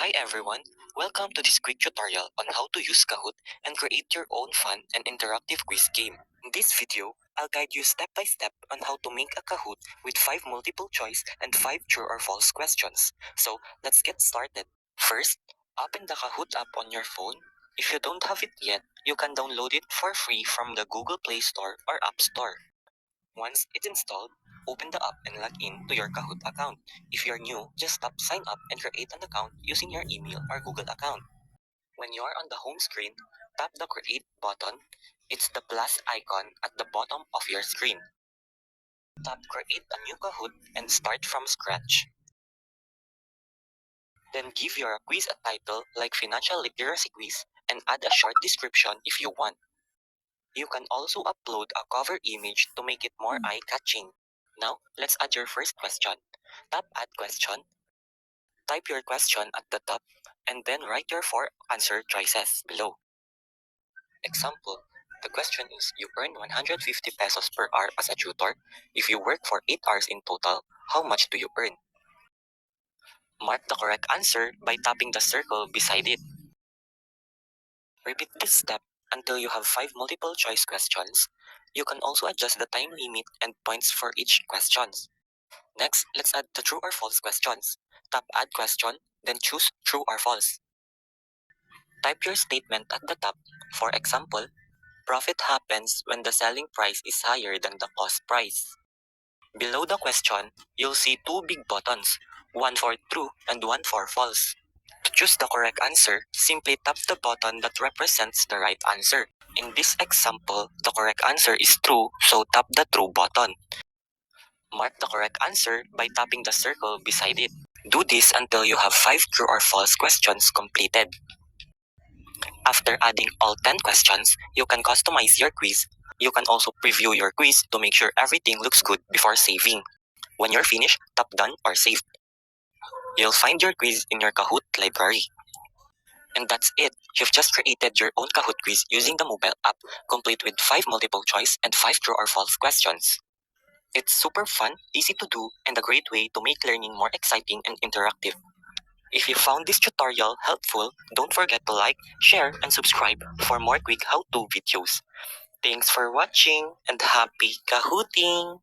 Hi everyone, welcome to this quick tutorial on how to use Kahoot and create your own fun and interactive quiz game. In this video, I'll guide you step by step on how to make a Kahoot with 5 multiple choice and 5 true or false questions. So let's get started. First, open the Kahoot app on your phone. If you don't have it yet, you can download it for free from the Google Play Store or App Store. Once it's installed, open the app and log in to your Kahoot account. If you're new, just tap sign up and create an account using your email or Google account. When you're on the home screen, tap the create button. It's the plus icon at the bottom of your screen. Tap create a new Kahoot and start from scratch. Then give your quiz a title like financial literacy quiz and add a short description if you want. You can also upload a cover image to make it more eye-catching. Now, let's add your first question. Tap Add Question. Type your question at the top, and then write your 4 answer choices below. Example, the question is, you earn 150 pesos per hour as a tutor. If you work for 8 hours in total, how much do you earn? Mark the correct answer by tapping the circle beside it. Repeat this step until you have 5 multiple choice questions. You can also adjust the time limit and points for each question. Next, let's add the true or false questions. Tap Add Question, then choose True or False. Type your statement at the top. For example, profit happens when the selling price is higher than the cost price. Below the question, you'll see 2 big buttons, one for true and one for false. To choose the correct answer, simply tap the button that represents the right answer. In this example, the correct answer is true, so tap the true button. Mark the correct answer by tapping the circle beside it. Do this until you have 5 true or false questions completed. After adding all 10 questions, you can customize your quiz. You can also preview your quiz to make sure everything looks good before saving. When you're finished, tap Done or Save. You'll find your quiz in your Kahoot library. And that's it. You've just created your own Kahoot quiz using the mobile app, complete with 5 multiple choice and 5 true or false questions. It's super fun, easy to do, and a great way to make learning more exciting and interactive. If you found this tutorial helpful, don't forget to like, share, and subscribe for more quick how-to videos. Thanks for watching and happy Kahooting!